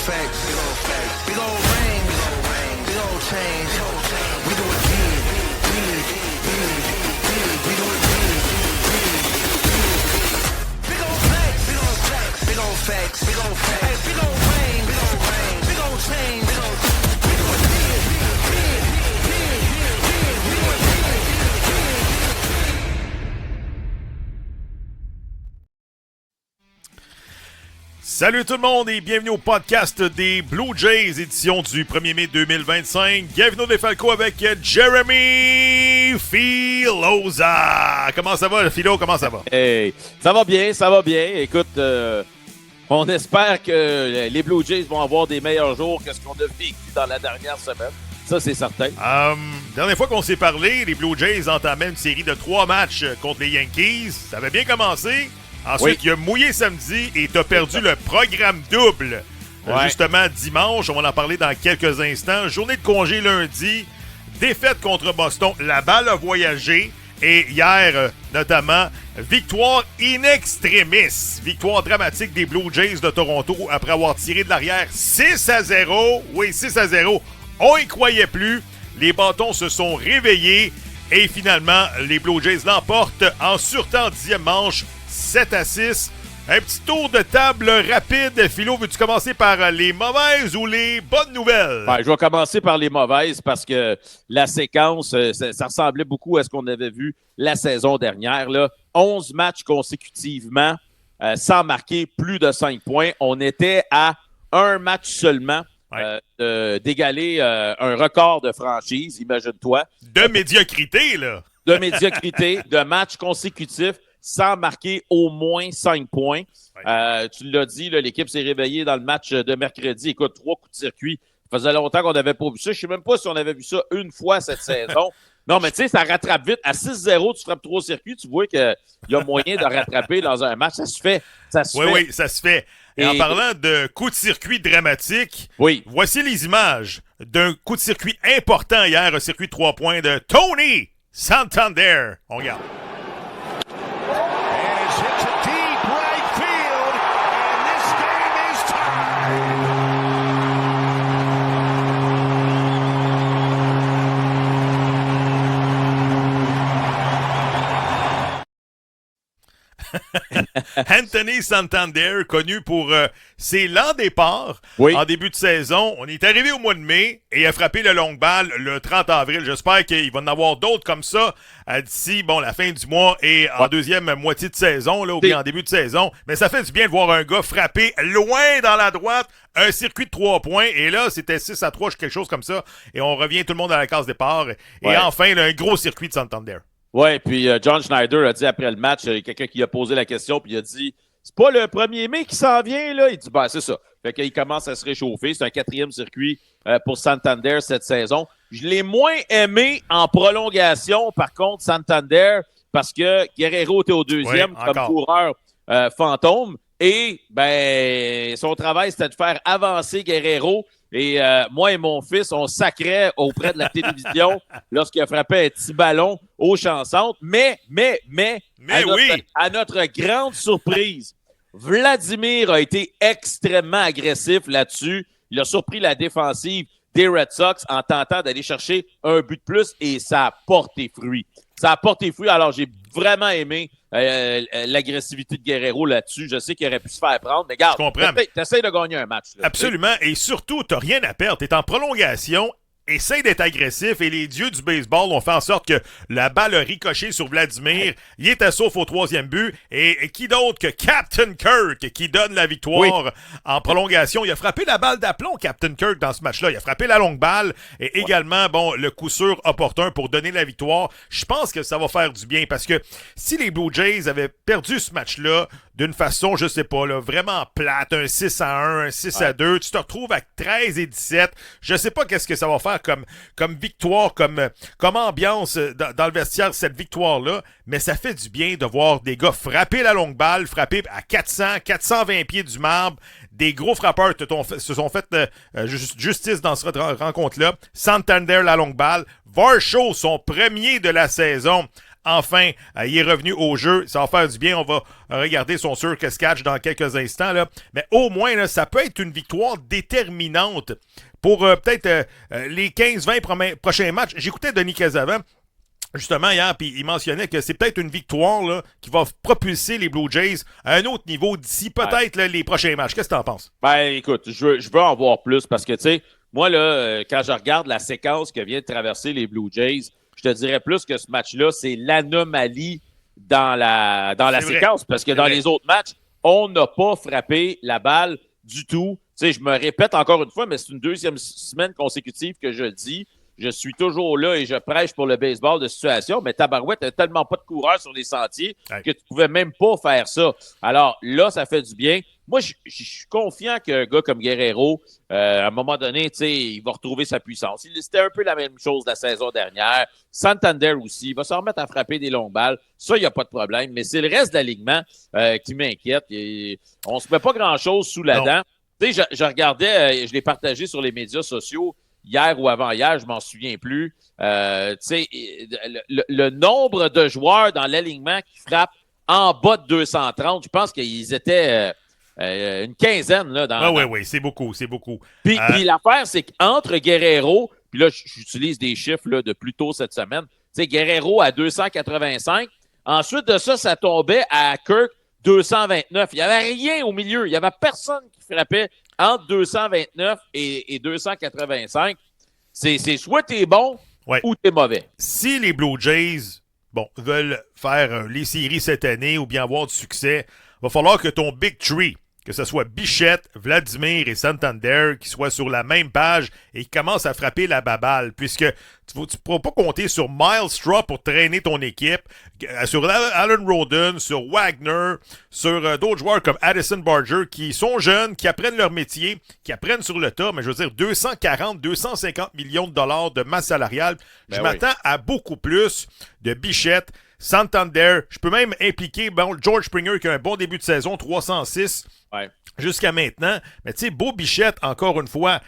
facts, big old rain, big old change. We do it big, big, big, big. We do it big, big, big. Big old facts, big old facts, big old facts, big old facts. Hey, big old rain, big old change. We do it big, big, big, big. We do it big, big, big. Salut tout le monde et bienvenue au podcast des Blue Jays, édition du 1er mai 2025. Bienvenue des Falcos avec Jeremy Filosa. Comment ça va, Philo? Comment ça va? Hey, ça va bien, ça va bien. Écoute, on espère que les Blue Jays vont avoir des meilleurs jours que ce qu'on a vécu dans la dernière semaine. Ça, c'est certain. Dernière fois qu'on s'est parlé, les Blue Jays entamaient une série de 3 matchs contre les Yankees. Ça avait bien commencé. Ensuite, il a mouillé samedi et t'as perdu le programme double. Justement, dimanche, on va en parler dans quelques instants. Journée de congé lundi, défaite contre Boston. La balle a voyagé. Et hier, notamment, victoire in extremis. Victoire dramatique des Blue Jays de Toronto après avoir tiré de l'arrière 6-0. Oui, 6-0. On y croyait plus. Les bâtons se sont réveillés. Et finalement, les Blue Jays l'emportent en surtemps 10e manche. 7-6. Un petit tour de table rapide. Philo, veux-tu commencer par les mauvaises ou les bonnes nouvelles? Je vais commencer par les mauvaises parce que la séquence, ça ressemblait beaucoup à ce qu'on avait vu la saison dernière. Là. 11 matchs consécutivement sans marquer plus de 5 points. On était à un match seulement d'égaler un record de franchise, imagine-toi. De médiocrité, là. De médiocrité, de matchs consécutifs sans marquer au moins 5 points. Tu l'as dit, là, l'équipe s'est réveillée dans le match de mercredi. Écoute, 3 coups de circuit. Ça faisait longtemps qu'on n'avait pas vu ça. Je ne sais même pas si on avait vu ça une fois cette saison. Non, mais tu sais, ça rattrape vite. À 6-0, tu frappes 3 circuits. Tu vois qu'il y a moyen de rattraper dans un match. Ça se fait. Oui, ça se fait. Et en parlant de coups de circuit dramatiques, voici les images d'un coup de circuit important hier, un circuit de 3 points de Tony Santander. On regarde. Anthony Santander, connu pour ses lents départs en début de saison. On est arrivé au mois de mai et il a frappé le long balle le 30 avril. J'espère qu'il va en avoir d'autres comme ça d'ici la fin du mois et en deuxième moitié de saison, là, ou bien en début de saison. Mais ça fait du bien de voir un gars frapper loin dans la droite, un circuit de 3 points. Et là, c'était 6-3, quelque chose comme ça. Et on revient tout le monde à la case départ. Et enfin, là, un gros circuit de Santander. Oui, puis John Schneider a dit après le match, quelqu'un qui a posé la question, puis il a dit « C'est pas le 1er mai qui s'en vient, là? » Il dit « C'est ça. » Fait qu'il commence à se réchauffer. C'est un 4e circuit pour Santander cette saison. Je l'ai moins aimé en prolongation, par contre, Santander, parce que Guerrero était au 2e comme coureur fantôme. Et son travail, c'était de faire avancer Guerrero. Et moi et mon fils, on sacrait auprès de la télévision lorsqu'il a frappé un petit ballon aux chansantes. Mais à notre grande surprise, Vladimir a été extrêmement agressif là-dessus. Il a surpris la défensive des Red Sox en tentant d'aller chercher un but de plus et ça a porté fruit. Alors, j'ai vraiment aimé l'agressivité de Guerrero là-dessus. Je sais qu'il aurait pu se faire prendre, mais regarde, t'essayes de gagner un match. Là, absolument, et surtout, t'as rien à perdre. T'es en prolongation. Essaye d'être agressif et les dieux du baseball ont fait en sorte que la balle a ricoché sur Vladimir. Il était sauf au 3e but. Et qui d'autre que Captain Kirk qui donne la victoire en prolongation. Il a frappé la balle d'aplomb, Captain Kirk, dans ce match-là. Il a frappé la longue balle et également le coup sûr opportun pour donner la victoire. Je pense que ça va faire du bien parce que si les Blue Jays avaient perdu ce match-là d'une façon, je sais pas, là, vraiment plate, un 6-1, un 6-2, tu te retrouves à 13-17. Je sais pas qu'est-ce que ça va faire comme victoire, comme ambiance dans le vestiaire, cette victoire-là, mais ça fait du bien de voir des gars frapper la longue balle, frapper à 420 pieds du marbre. Des gros frappeurs se sont fait justice dans cette rencontre-là. Santander, la longue balle. Varsho, son premier de la saison. enfin, il est revenu au jeu. Ça va faire du bien. On va regarder son circus catch dans quelques instants. Là. Mais au moins, là, ça peut être une victoire déterminante pour peut-être les 15-20 prochains matchs. J'écoutais Denis Casavant justement hier, puis il mentionnait que c'est peut-être une victoire là, qui va propulser les Blue Jays à un autre niveau d'ici peut-être là, les prochains matchs. Qu'est-ce que t'en penses? Ben, écoute, je veux en voir plus parce que, tu sais, moi, là, quand je regarde la séquence que vient de traverser les Blue Jays, je te dirais plus que ce match-là, c'est l'anomalie dans la séquence parce que dans les autres matchs, on n'a pas frappé la balle du tout. Tu sais, je me répète encore une fois, mais c'est une deuxième semaine consécutive que je le dis. Je suis toujours là et je prêche pour le baseball de situation, mais Tabarouette n'a tellement pas de coureurs sur les sentiers que tu pouvais même pas faire ça. Alors là, ça fait du bien. Moi, je suis confiant qu'un gars comme Guerrero, à un moment donné, tu sais, il va retrouver sa puissance. C'était un peu la même chose la saison dernière. Santander aussi, il va se remettre à frapper des longues balles. Ça, il n'y a pas de problème. Mais c'est le reste de l'alignement qui m'inquiète. On se met pas grand-chose sous la dent. Tu sais, je regardais, je l'ai partagé sur les médias sociaux, hier ou avant-hier, je m'en souviens plus. Tu sais, le nombre de joueurs dans l'alignement qui frappent en bas de 230, je pense qu'ils étaient une quinzaine. Là, Oui, c'est beaucoup. Puis l'affaire, c'est qu'entre Guerrero, puis là, j'utilise des chiffres là, de plus tôt cette semaine, tu sais, Guerrero à 285. Ensuite de ça, ça tombait à Kirk 229. Il n'y avait rien au milieu. Il n'y avait personne qui frappait entre 229 et 285, c'est soit t'es bon ou t'es mauvais. Si les Blue Jays veulent faire les séries cette année ou bien avoir du succès, va falloir que ton Big Three, que ce soit Bichette, Vladimir et Santander, qui soient sur la même page et qui commencent à frapper la baballe, puisque tu ne pourras pas compter sur Miles Straw pour traîner ton équipe, sur Alan Rodden, sur Wagner, sur d'autres joueurs comme Addison Barger, qui sont jeunes, qui apprennent leur métier, qui apprennent sur le tas, mais je veux dire 240-250 millions de dollars de masse salariale. Je m'attends à beaucoup plus de Bichette, Santander, je peux même impliquer George Springer qui a un bon début de saison, 306 jusqu'à maintenant. Mais tu sais, Beau Bichette, encore une fois,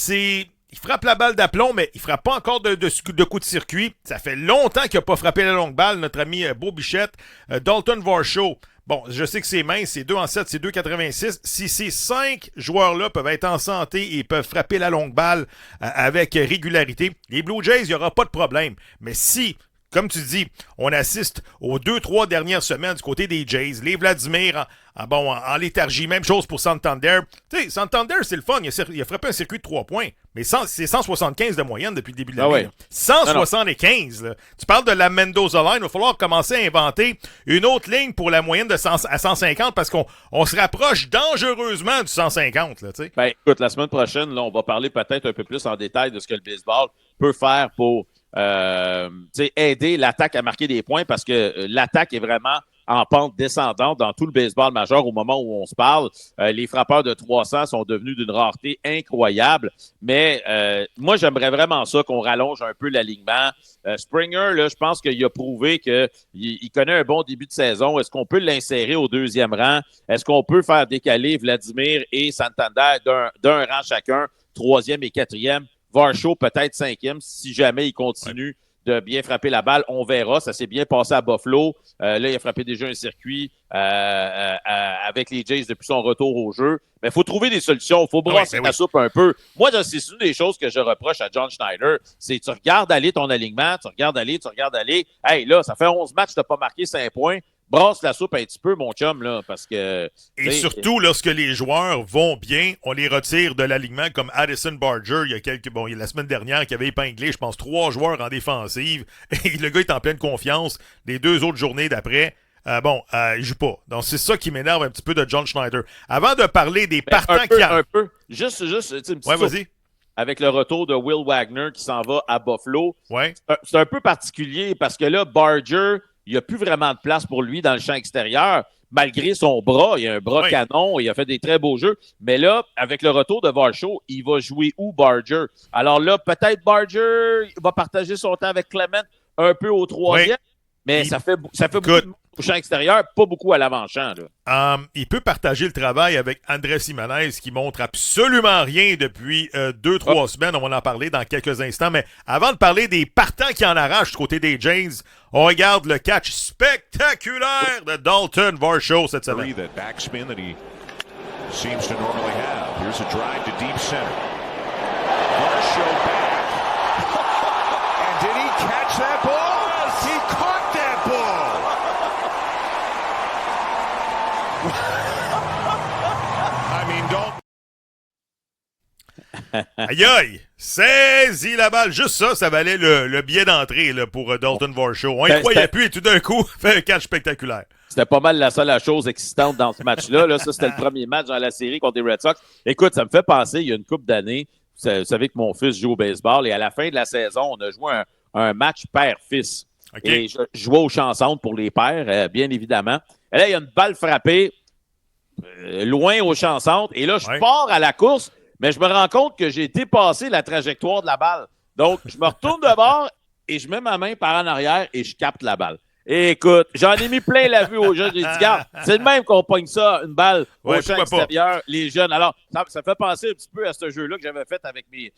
il frappe la balle d'aplomb, mais il frappe pas encore de coup de circuit. Ça fait longtemps qu'il n'a pas frappé la longue balle, notre ami Beau Bichette. Dalton Varsho, bon, je sais que c'est mince, c'est 2 en 7, c'est 2,86. Si ces 5 joueurs-là peuvent être en santé et peuvent frapper la longue balle avec régularité, les Blue Jays, il n'y aura pas de problème. Mais si, comme tu dis, on assiste aux 2-3 dernières semaines du côté des Jays, les Vladimir en léthargie, même chose pour Santander. Tu sais, Santander, c'est le fun, il a frappé un circuit de 3 points, mais c'est 175 de moyenne depuis le début de l'année. 175, là. Tu parles de la Mendoza Line, il va falloir commencer à inventer une autre ligne pour la moyenne à 150 parce qu'on se rapproche dangereusement du 150. Là, tu sais. Ben, écoute, la semaine prochaine, là, on va parler peut-être un peu plus en détail de ce que le baseball peut faire pour aider l'attaque à marquer des points parce que l'attaque est vraiment en pente descendante dans tout le baseball majeur au moment où on se parle. Les frappeurs de 300 sont devenus d'une rareté incroyable, mais moi, j'aimerais vraiment ça qu'on rallonge un peu l'alignement. Springer, là, je pense qu'il a prouvé qu'il connaît un bon début de saison. Est-ce qu'on peut l'insérer au 2e rang? Est-ce qu'on peut faire décaler Vladimir et Santander d'un rang chacun, 3e et 4e? Varsho peut-être 5e si jamais il continue de bien frapper la balle. On verra. Ça s'est bien passé à Buffalo. Là, il a frappé déjà un circuit avec les Jays depuis son retour au jeu. Mais il faut trouver des solutions. Il faut brasser la soupe un peu. Moi, c'est une des choses que je reproche à John Schneider. C'est tu regardes aller ton alignement, tu regardes aller. Hey, là, ça fait 11 matchs, tu n'as pas marqué 5 points. Brasse la soupe un petit peu, mon chum, là, parce que... Et surtout, lorsque les joueurs vont bien, on les retire de l'alignement, comme Addison Barger, il y a la semaine dernière, qui avait épinglé, je pense, 3 joueurs en défensive. Et le gars est en pleine confiance. Les 2 autres journées d'après, il joue pas. Donc, c'est ça qui m'énerve un petit peu de John Schneider. Avant de parler des partants un peu. Juste, une petite vas-y. Avec le retour de Will Wagner qui s'en va à Buffalo. Ouais. C'est un peu particulier parce que là, Barger... il n'y a plus vraiment de place pour lui dans le champ extérieur, malgré son bras. Il a un bras canon, il a fait des très beaux jeux. Mais là, avec le retour de Varsho, il va jouer où, Barger? Alors là, peut-être Barger va partager son temps avec Clement un peu au 3e, mais ça fait beaucoup de... au champ extérieur, pas beaucoup à l'avant-champ. Il peut partager le travail avec Andrés Jiménez qui montre absolument rien depuis 2-3 semaines. On va en parler dans quelques instants. Mais avant de parler des partants qui en arrachent du côté des Jays, on regarde le catch spectaculaire de Dalton Varsho cette semaine. That backspin that he seems to normally have. Here's a drive to deep center. Varsho back. And did he catch that ball? He caught that ball. I mean, don't. Aïe aïe! Saisis la balle! Juste ça, ça valait le billet d'entrée là, pour Dalton Varsho. On y croyait plus et tout d'un coup, fait un catch spectaculaire. C'était pas mal la seule chose excitante dans ce match-là. Là, ça, c'était le premier match dans la série contre les Red Sox. Écoute, ça me fait penser, il y a une couple d'années, vous savez que mon fils joue au baseball et à la fin de la saison, on a joué un match père-fils. Okay. Et je jouais aux chansons pour les pères, bien évidemment. Et là, il y a une balle frappée loin aux chansons. Et là, je pars à la course, mais je me rends compte que j'ai dépassé la trajectoire de la balle. Donc, je me retourne de bord et je mets ma main par en arrière et je capte la balle. Et écoute, j'en ai mis plein la vue aux jeunes. J'ai dit, regarde, c'est le même qu'on pogne ça, une balle au champ extérieur, les jeunes. Alors, ça fait penser un petit peu à ce jeu-là que j'avais fait avec mes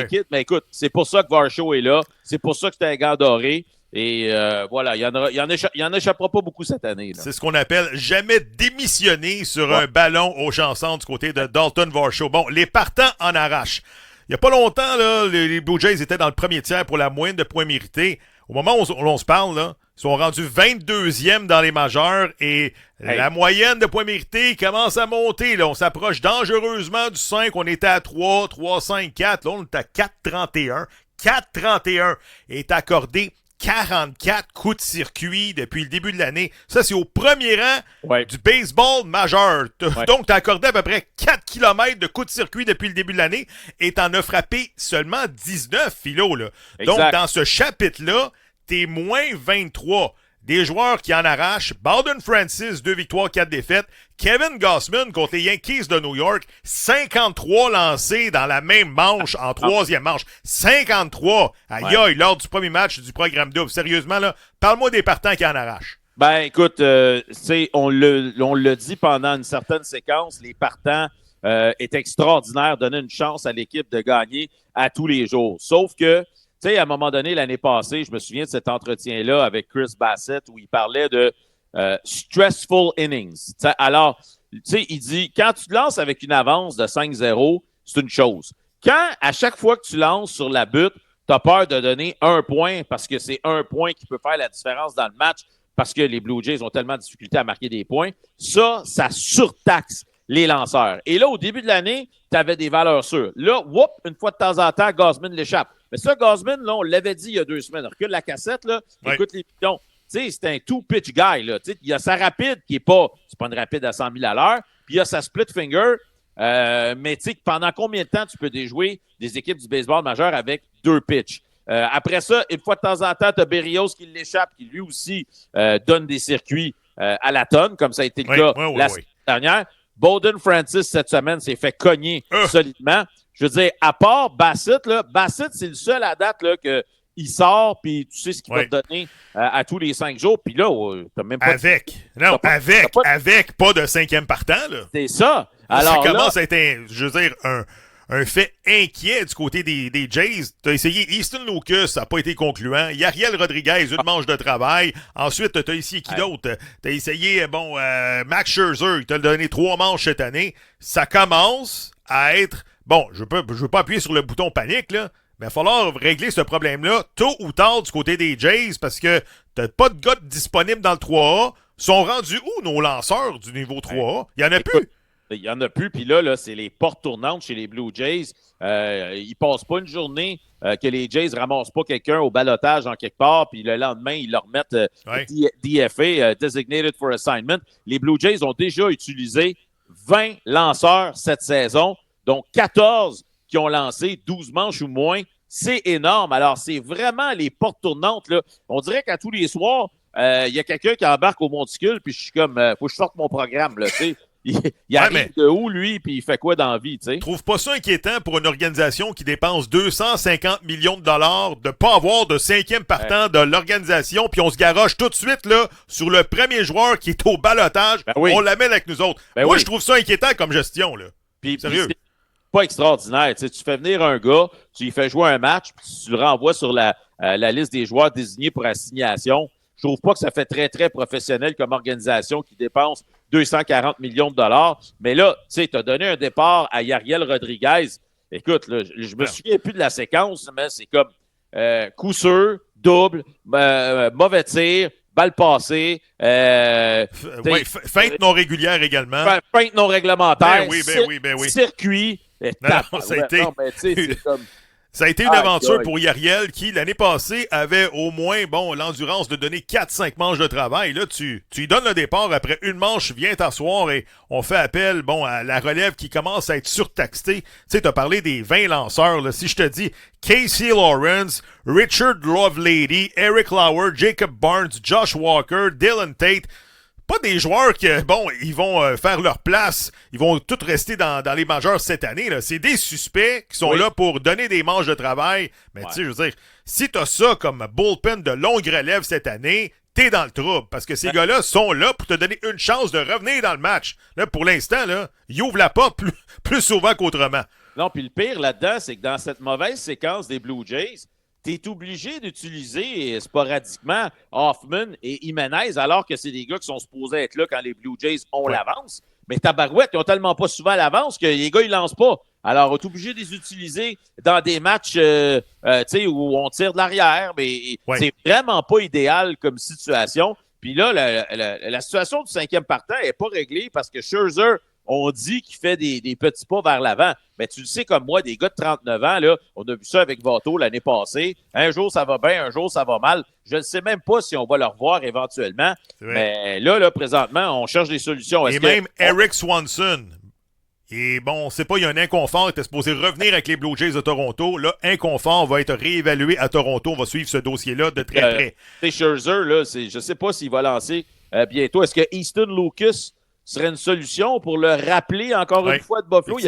kids. Mais écoute, c'est pour ça que Varsho est là. C'est pour ça que c'était un gars doré. Et voilà, il y en échappera pas beaucoup cette année. Là. C'est ce qu'on appelle jamais démissionner sur un ballon au chanson du côté de Dalton Varsho. Bon, les partants en arrachent. Il n'y a pas longtemps, là, les Blue Jays étaient dans le premier tiers pour la moyenne de points mérités. Au moment où on se parle, là, ils sont rendus 22e dans les majeurs et la moyenne de points mérités commence à monter. Là. On s'approche dangereusement du 5. On était à 3, 3, 5, 4. Là, on est à 4,31. 4,31 est accordé 44 coups de circuit depuis le début de l'année. Ça, c'est au premier rang du baseball majeur. Donc, tu as accordé à peu près 4 km de coups de circuit depuis le début de l'année et tu en as frappé seulement 19, Philo. Là. Donc, dans ce chapitre-là, t'es moins 23. Des joueurs qui en arrachent. Baldwin Francis, 2 victoires, 4 défaites. Kevin Gausman contre les Yankees de New York, 53 lancés dans la même manche en troisième manche. 53! Aïe aïe, lors du premier match du programme double. Sérieusement, là, parle-moi des partants qui en arrachent. Ben, écoute, on l'a dit pendant une certaine séquence, les partants étaient extraordinaires, donnaient une chance à l'équipe de gagner à tous les jours. Sauf que, tu sais, à un moment donné, l'année passée, je me souviens de cet entretien-là avec Chris Bassett où il parlait de stressful innings. T'sais, alors, tu sais, il dit, quand tu te lances avec une avance de 5-0, c'est une chose. Quand, à chaque fois que tu lances sur la butte, tu as peur de donner un point parce que c'est un point qui peut faire la différence dans le match parce que les Blue Jays ont tellement de difficulté à marquer des points, ça surtaxe les lanceurs. Et là, au début de l'année, tu avais des valeurs sûres. Là, une fois de temps en temps, Gausman l'échappe. Mais ça, Gausman, là, on l'avait dit il y a 2 semaines. Recule la cassette, là, écoute les pitons. Tu sais, c'est un two-pitch guy, là. Tu sais, il y a sa rapide qui est pas une rapide à 100 000 à l'heure, puis il y a sa split finger. Mais tu sais, pendant combien de temps tu peux déjouer des équipes du baseball majeur avec 2 pitchs? Après ça, une fois de temps en temps, tu as Berrios qui l'échappe, qui lui aussi donne des circuits à la tonne, comme ça a été le cas la semaine dernière. Bowden Francis, cette semaine, s'est fait cogner solidement. Je veux dire, à part Bassett, c'est le seul à date là, qu'il sort, puis tu sais ce qu'il va te donner à tous les 5 jours. Puis là, t'as même pas... Avec pas de 5e partant. Là. C'est ça. Alors, ça commence à être, je veux dire, un fait inquiet du côté des Jays. T'as essayé Easton Lucas, ça n'a pas été concluant. Yariel Rodriguez, une manche de travail. Ensuite, t'as essayé qui d'autre? T'as essayé, Max Scherzer, il t'a donné 3 manches cette année. Ça commence à être... Bon, je veux pas appuyer sur le bouton panique, là, mais il va falloir régler ce problème-là tôt ou tard du côté des Jays parce que t'as pas de gars disponibles dans le 3A. Sont rendus où nos lanceurs du niveau 3A? Il y en a plus. Il n'y en a plus, puis là, c'est les portes tournantes chez les Blue Jays. Ils ne passent pas une journée que les Jays ne ramassent pas quelqu'un au balotage en quelque part, puis le lendemain, ils leur mettent DFA, Designated for Assignment. Les Blue Jays ont déjà utilisé 20 lanceurs cette saison, donc 14 qui ont lancé 12 manches ou moins. C'est énorme. Alors, c'est vraiment les portes tournantes. Là. On dirait qu'à tous les soirs, il y a quelqu'un qui embarque au monticule, puis je suis comme, faut que je sorte mon programme. Là, Il arrive mais- de où, lui, puis il fait quoi dans la vie, tu sais? Trouve pas ça inquiétant pour une organisation qui dépense 250 millions de dollars de pas avoir de 5e partant de l'organisation, puis on se garoche tout de suite là sur le premier joueur qui est au balotage, Ben oui. on l'amène avec nous autres. Ben Moi, oui. je trouve ça inquiétant comme gestion, là. Puis Sérieux? c'est pas extraordinaire. Tu sais, tu fais venir un gars, tu lui fais jouer un match, puis tu le renvoies sur la liste des joueurs désignés pour assignation. Je trouve pas que ça fait très, très professionnel comme organisation qui dépense 240 millions de dollars. Mais là, tu sais, tu as donné un départ à Yariel Rodriguez. Écoute, là, je me souviens plus de la séquence, mais c'est comme coup sûr, double, mauvais tir, balle passée, Ouais, feinte non régulière également. feinte non réglementaire, Ben oui. circuit. Non, ça a été- Non, mais tu sais, c'est comme... Ça a été une Aïe, aventure aïe. pour Yariel qui, l'année passée, avait au moins l'endurance de donner 4-5 manches de travail. Là, tu lui donnes le départ après une manche, viens t'asseoir et on fait appel à la relève qui commence à être surtaxée. Tu sais, tu as parlé des 20 lanceurs. Là. Si je te dis Casey Lawrence, Richard Lovelady, Eric Lauer, Jacob Barnes, Josh Walker, Dylan Tate, pas des joueurs qui, ils vont faire leur place, ils vont tous rester dans les majeurs cette année. Là. C'est des suspects qui sont Oui. là pour donner des manches de travail. Mais tu sais, je veux dire, si t'as ça comme bullpen de longue relève cette année, t'es dans le trouble. Parce que ces gars-là sont là pour te donner une chance de revenir dans le match. Là, pour l'instant, là, ils ouvrent la porte plus souvent qu'autrement. Non, puis le pire là-dedans, c'est que dans cette mauvaise séquence des Blue Jays, tu es obligé d'utiliser sporadiquement Hoffman et Jimenez, alors que c'est des gars qui sont supposés être là quand les Blue Jays ont Ouais. l'avance. Mais tabarouette, ils ont tellement pas souvent l'avance que les gars, ils lancent pas. Alors, on est obligé de les utiliser dans des matchs tu sais, où on tire de l'arrière, mais Ouais. c'est vraiment pas idéal comme situation. Puis là, la situation du 5e partant n'est pas réglée parce que Scherzer, on dit qu'il fait des petits pas vers l'avant. Mais tu le sais comme moi, des gars de 39 ans, là, on a vu ça avec Votto l'année passée. Un jour, ça va bien, un jour, ça va mal. Je ne sais même pas si on va le revoir éventuellement. C'est vrai. Mais là, présentement, on cherche des solutions. Et même Eric Swanson. Et bon, c'est pas, il y a un inconfort. Il était supposé revenir avec les Blue Jays de Toronto. Là, inconfort va être réévalué à Toronto. On va suivre ce dossier-là de très près. C'est Scherzer, là, je ne sais pas s'il va lancer bientôt. Est-ce que Easton Lucas serait une solution pour le rappeler encore Ouais, une fois de Buffalo?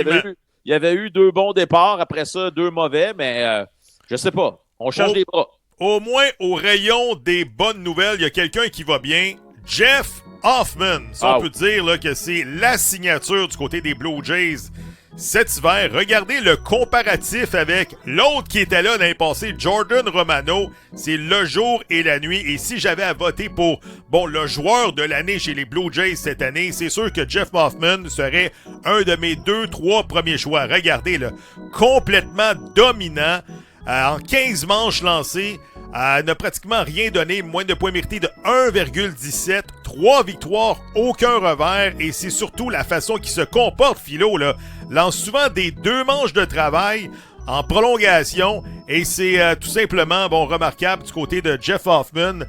Il y avait eu 2 bons départs, après ça 2 mauvais, mais je sais pas. On change Oh. des bras. Au moins, au rayon des bonnes nouvelles, il y a quelqu'un qui va bien. Jeff Hoffman. Ça, on peut dire là, que c'est la signature du côté des Blue Jays cet hiver. Regardez le comparatif avec l'autre qui était là l'année passée, Jordan Romano. C'est le jour et la nuit. Et si j'avais à voter pour le joueur de l'année chez les Blue Jays cette année, c'est sûr que Jeff Hoffman serait un de mes 2-3 premiers choix. Regardez, là, complètement dominant. En 15 manches lancées, n'a pratiquement rien donné, moins de points mérités de 1,17, 3 victoires, aucun revers, et c'est surtout la façon qu'il se comporte, Philo, là. Lance souvent des 2 manches de travail en prolongation, et c'est tout simplement remarquable du côté de Jeff Hoffman,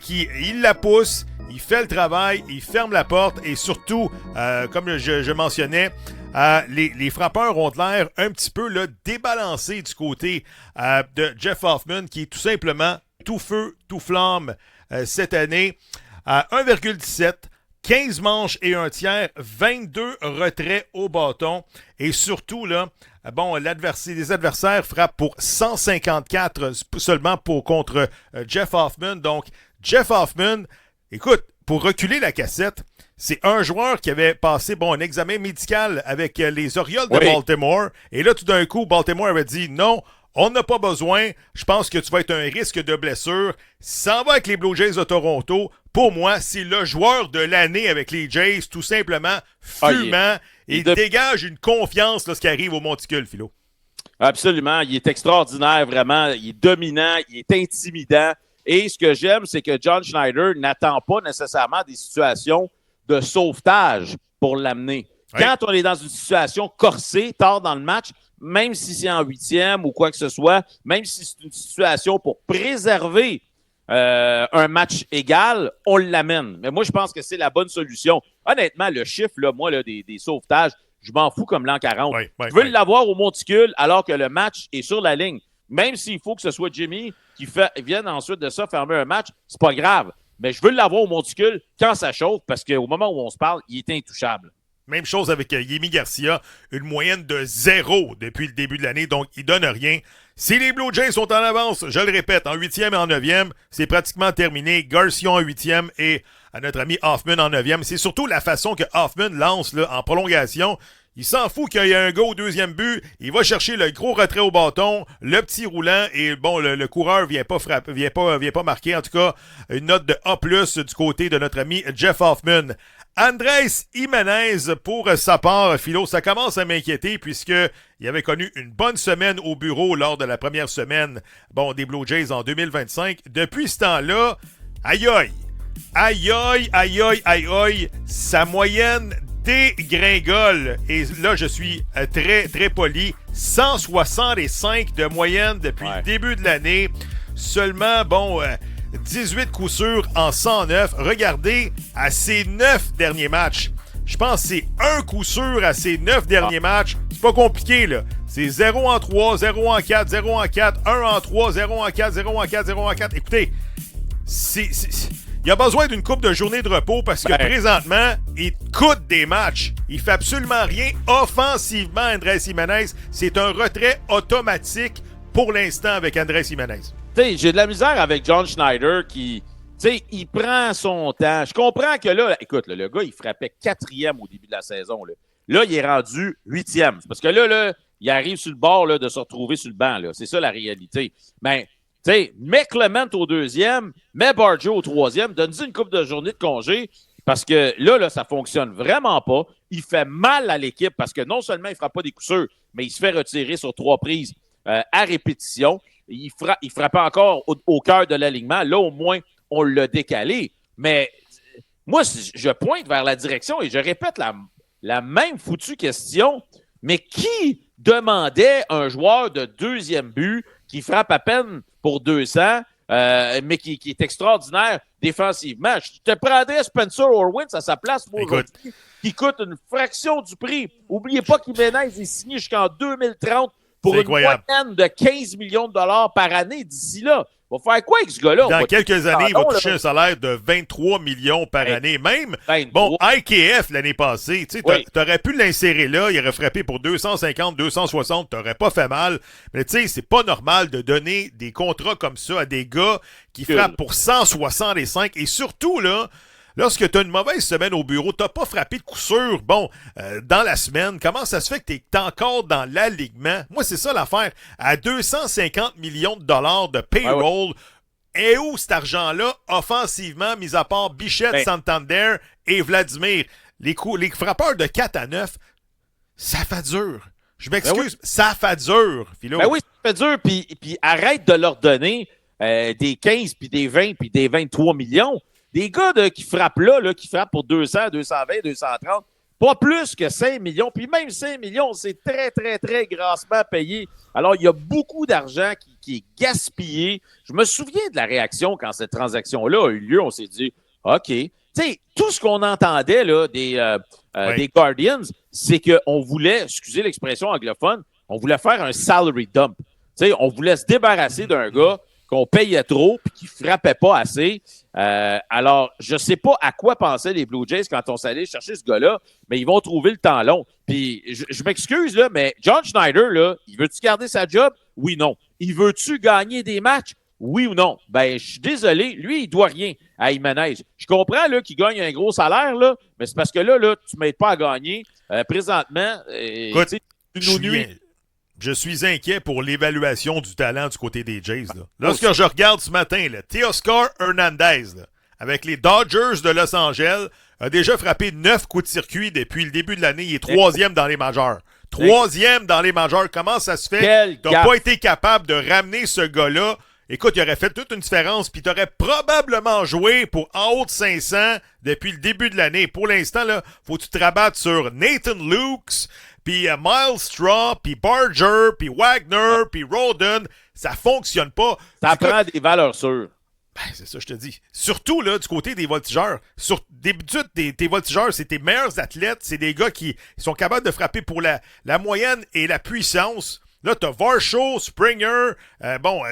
qui il la pousse, il fait le travail, il ferme la porte, et surtout, comme je mentionnais, les frappeurs ont l'air un petit peu là, débalancés du côté de Jeff Hoffman, qui est tout simplement tout feu, tout flamme cette année. 1,17, 15 manches et un tiers, 22 retraits au bâton. Et surtout, là, les adversaires frappent pour 154 seulement contre Jeff Hoffman. Donc, Jeff Hoffman, écoute, pour reculer la cassette, c'est un joueur qui avait passé un examen médical avec les Orioles de Baltimore. Et là, tout d'un coup, Baltimore avait dit non, on n'a pas besoin. Je pense que tu vas être un risque de blessure. S'en va avec les Blue Jays de Toronto. Pour moi, c'est le joueur de l'année avec les Jays, tout simplement fumant. Il dégage une confiance lorsqu'il arrive au monticule, Philo. Absolument. Il est extraordinaire, vraiment. Il est dominant, il est intimidant. Et ce que j'aime, c'est que John Schneider n'attend pas nécessairement des situations de sauvetage pour l'amener. Oui. Quand on est dans une situation corsée, tard dans le match, même si c'est en 8e ou quoi que ce soit, même si c'est une situation pour préserver un match égal, on l'amène. Mais moi, je pense que c'est la bonne solution. Honnêtement, le chiffre, là, moi, là, des sauvetages, je m'en fous comme l'an 40. Je veux l'avoir au monticule alors que le match est sur la ligne. Même s'il faut que ce soit Jimmy qui vienne ensuite de ça fermer un match, c'est pas grave. Mais je veux l'avoir au monticule quand ça chauffe parce qu'au moment où on se parle, il est intouchable. Même chose avec Yemi Garcia, une moyenne de 0 depuis le début de l'année, donc il donne rien. Si les Blue Jays sont en avance, je le répète, en 8e et en 9e, c'est pratiquement terminé. Garcia en 8e et à notre ami Hoffman en 9e. C'est surtout la façon que Hoffman lance là, en prolongation. Il s'en fout qu'il y ait un gars au deuxième but. Il va chercher le gros retrait au bâton, le petit roulant, et bon, le coureur vient pas frapper, vient pas marquer. En tout cas, une note de A+ du côté de notre ami Jeff Hoffman. Andrés Giménez, pour sa part, Philo, ça commence à m'inquiéter puisqu'il avait connu une bonne semaine au bureau lors de la première semaine des Blue Jays en 2025. Depuis ce temps-là, aïe aïe, sa moyenne dégringole. Et là, je suis très, très poli. 165 de moyenne depuis le début de l'année. Seulement, 18 coups sûrs en 109. Regardez, à ses 9 derniers matchs, je pense que c'est un coup sûr à ses 9 derniers matchs. C'est pas compliqué, là. C'est 0 en 3, 0 en 4, 0 en 4, 1 en 3, 0 en 4, 0 en 4, 0 en 4. Écoutez, il a besoin d'une couple de journées de repos parce que présentement, il coûte des matchs. Il fait absolument rien offensivement, Andrés Giménez. C'est un retrait automatique pour l'instant avec Andrés Giménez. T'sais, j'ai de la misère avec John Schneider qui, il prend son temps. Je comprends que là, écoute, le gars, il frappait 4e au début de la saison. Là, il est rendu 8e. C'est parce que là, il arrive sur le bord là, de se retrouver sur le banc. Là. C'est ça la réalité. Mais, mets Clement au 2e, mets Barjo au 3e, donne-lui une couple de journées de congé parce que là, ça fonctionne vraiment pas. Il fait mal à l'équipe parce que non seulement il ne frappe pas des coups sûrs, mais il se fait retirer sur 3 prises à répétition. Il frappait encore au cœur de l'alignement. Là, au moins, on l'a décalé. Mais moi, je pointe vers la direction et je répète la même foutue question. Mais qui demandait un joueur de deuxième but qui frappe à peine pour 200, mais qui est extraordinaire défensivement? Je te prendrais Spencer Orwins à sa place, moi, aujourd'hui, qui coûte une fraction du prix. N'oubliez pas qu'Jiménez est signé jusqu'en 2030 pour une moyenne de 15 millions de dollars par année d'ici là. On va faire quoi avec ce gars-là? Dans quelques années, il va toucher un salaire de 23 millions par année. Même, 23. IKF l'année passée, tu aurais pu l'insérer là, il aurait frappé pour 250, 260, t'aurais pas fait mal. Mais tu sais, c'est pas normal de donner des contrats comme ça à des gars qui frappent pour 165. Et surtout, là, lorsque tu as une mauvaise semaine au bureau, tu n'as pas frappé de coup sûr, dans la semaine, comment ça se fait que tu es encore dans l'alignement? Moi, c'est ça l'affaire. À 250 millions de dollars de payroll, et où cet argent-là, offensivement, mis à part Bichette, Santander et Vladimir? Les frappeurs de 4 à 9, ça fait dur. Je m'excuse, ça fait dur, Philo. Ben oui, ça fait dur, puis arrête de leur donner des 15, puis des 20, puis des 23 millions. Des gars qui frappent là, qui frappent pour 200, 220, 230, pas plus que 5 millions. Puis même 5 millions, c'est très, très, très grassement payé. Alors, il y a beaucoup d'argent qui est gaspillé. Je me souviens de la réaction quand cette transaction-là a eu lieu. On s'est dit, OK. Tu sais, tout ce qu'on entendait là, des Guardians, c'est qu'on voulait, excusez l'expression anglophone, on voulait faire un salary dump. Tu sais, on voulait se débarrasser d'un gars qu'on payait trop et qui frappait pas assez. Alors, je sais pas à quoi pensaient les Blue Jays quand on s'allait chercher ce gars-là, mais ils vont trouver le temps long. Puis, je m'excuse, là, mais John Schneider, là, il veut-tu garder sa job? Oui, non. Il veut-tu gagner des matchs? Oui ou non? Ben, je suis désolé. Lui, il doit rien à Giménez. Je comprends, là, qu'il gagne un gros salaire, là, mais c'est parce que là, tu m'aides pas à gagner. Présentement, écoute, tu nous nuis. Je suis inquiet pour l'évaluation du talent du côté des Jays. Là. Lorsque je regarde ce matin, là, Teoscar Hernandez, là, avec les Dodgers de Los Angeles, a déjà frappé 9 coups de circuit depuis le début de l'année. Il est 3e dans les majeurs. 3e dans les majeurs. Comment ça se fait? Tu n'as pas été capable de ramener ce gars-là. Écoute, il aurait fait toute une différence, puis tu aurais probablement joué pour en haut de 500 depuis le début de l'année. Pour l'instant, là, faut que tu te rabattes sur Nathan Lukes, puis Miles Straw, puis Barger, puis Wagner, puis Roldan. Ça fonctionne pas. Ça prend des valeurs sûres. Ben, c'est ça, je te dis. Surtout, là, du côté des voltigeurs. D'habitude, tes voltigeurs, c'est tes meilleurs athlètes. C'est des gars qui sont capables de frapper pour la moyenne et la puissance. Là, t'as Varsho, Springer,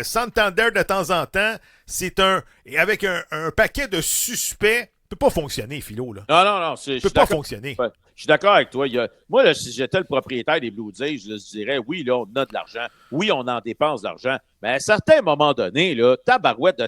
Santander de temps en temps. C'est avec un paquet de suspects peut pas fonctionner, Philo. Là. Non. Ça peut pas fonctionner. Ouais, je suis d'accord avec toi. Moi, là, si j'étais le propriétaire des Blue Jays, je dirais, oui, là, on a de l'argent. Oui, on en dépense de l'argent. Mais à un certain moment donné, là, tabarouette,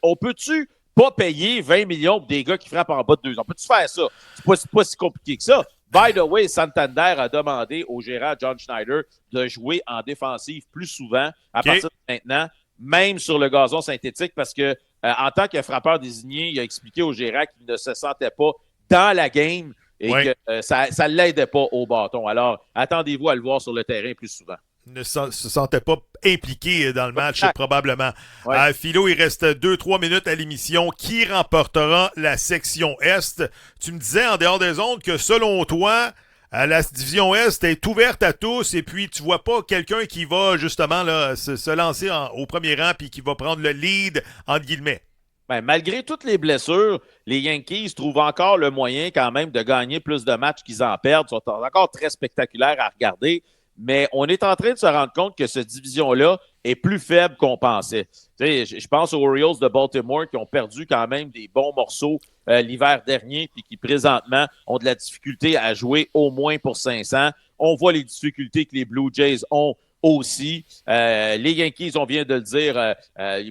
on peut-tu pas payer 20 millions pour des gars qui frappent en bas de 2 ans? Peux-tu faire ça? C'est pas si compliqué que ça. By the way, Santander a demandé au gérant John Schneider de jouer en défensive plus souvent à partir de maintenant, même sur le gazon synthétique, parce que en tant que frappeur désigné, il a expliqué au gérant qu'il ne se sentait pas dans la game et que ça ne l'aidait pas au bâton. Alors, attendez-vous à le voir sur le terrain plus souvent. Ne se sentait pas impliqué dans le match, probablement. Ouais. Philo, il reste 2-3 minutes à l'émission. Qui remportera la section Est? Tu me disais en dehors des ondes que selon toi, la division Est est ouverte à tous et puis tu vois pas quelqu'un qui va justement là, se lancer au premier rang puis qui va prendre le lead, entre guillemets. Ben, malgré toutes les blessures, les Yankees trouvent encore le moyen quand même de gagner plus de matchs qu'ils en perdent. Ils sont encore très spectaculaires à regarder. Mais on est en train de se rendre compte que cette division-là est plus faible qu'on pensait. Tu sais, je pense aux Orioles de Baltimore qui ont perdu quand même des bons morceaux l'hiver dernier puis qui présentement ont de la difficulté à jouer au moins pour 500. On voit les difficultés que les Blue Jays ont aussi. Les Yankees, on vient de le dire,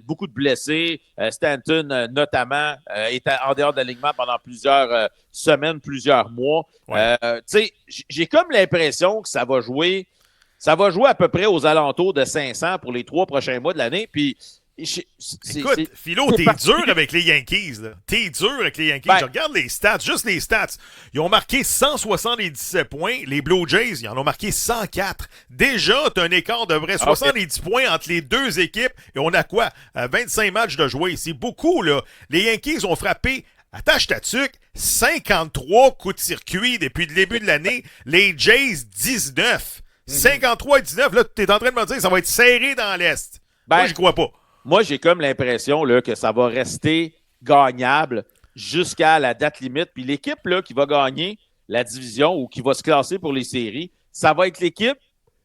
beaucoup de blessés. Stanton, notamment, est en dehors de l'alignement pendant plusieurs semaines, plusieurs mois. Ouais. Tu sais, j'ai comme l'impression que ça va jouer à peu près aux alentours de 500 pour les 3 prochains mois de l'année. Puis, écoute, Philo, t'es dur avec les Yankees. Là. T'es dur avec les Yankees. Je regarde les stats, juste les stats. Ils ont marqué 177 points. Les Blue Jays, ils en ont marqué 104. Déjà, t'as un écart de vrai 70 points entre les deux équipes. Et on a quoi? 25 matchs de jouer. C'est beaucoup, là. Les Yankees ont frappé, attache ta tuque, 53 coups de circuit depuis le début de l'année. Les Jays, 19. 53 et 19, là, t'es en train de me dire que ça va être serré dans l'Est. Moi, j'y crois pas. Moi, j'ai comme l'impression là, que ça va rester gagnable jusqu'à la date limite. Puis l'équipe là, qui va gagner la division ou qui va se classer pour les séries, ça va être l'équipe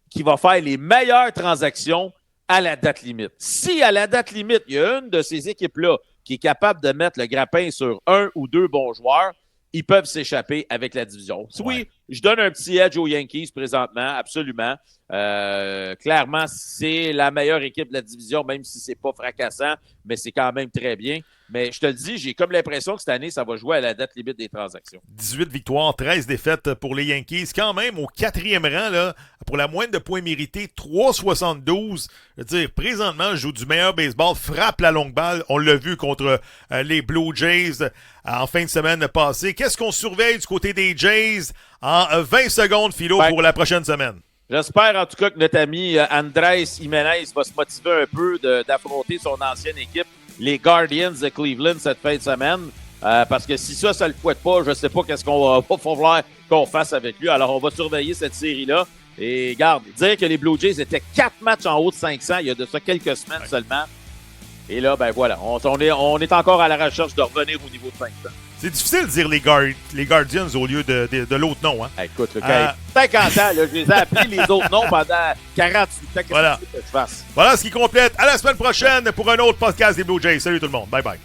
qui va faire les meilleures transactions à la date limite. Si à la date limite, il y a une de ces équipes-là qui est capable de mettre le grappin sur 1 ou 2 bons joueurs, ils peuvent s'échapper avec la division. Oui, je donne un petit edge aux Yankees présentement, absolument. Clairement, c'est la meilleure équipe de la division, même si c'est pas fracassant, mais c'est quand même très bien. Mais je te le dis, j'ai comme l'impression que cette année, ça va jouer à la date limite des transactions. 18 victoires, 13 défaites pour les Yankees. Quand même, au 4e rang, là, pour la moyenne de points mérités, 3,72. Je veux dire, présentement, joue du meilleur baseball, frappe la longue balle. On l'a vu contre les Blue Jays en fin de semaine passée. Qu'est-ce qu'on surveille du côté des Jays en 20 secondes, Philo, pour la prochaine semaine? J'espère en tout cas que notre ami Andrés Jiménez va se motiver un peu d'affronter son ancienne équipe, les Guardians de Cleveland, cette fin de semaine. Parce que si ça ne le fouette pas, je ne sais pas qu'est-ce qu'on va falloir qu'on fasse avec lui. Alors, on va surveiller cette série-là. Et regarde, dire que les Blue Jays étaient 4 matchs en haut de 500 il y a de ça quelques semaines seulement. Et là, ben voilà, on est encore à la recherche de revenir au niveau de 500. C'est difficile de dire les Guardians au lieu de l'autre nom. Hein? Écoute, 50 ans, là, je les ai appris les autres noms pendant 48 ans. Qu'est-ce que tu veux que je fasse? Voilà ce qui complète. À la semaine prochaine pour un autre podcast des Blue Jays. Salut tout le monde. Bye bye.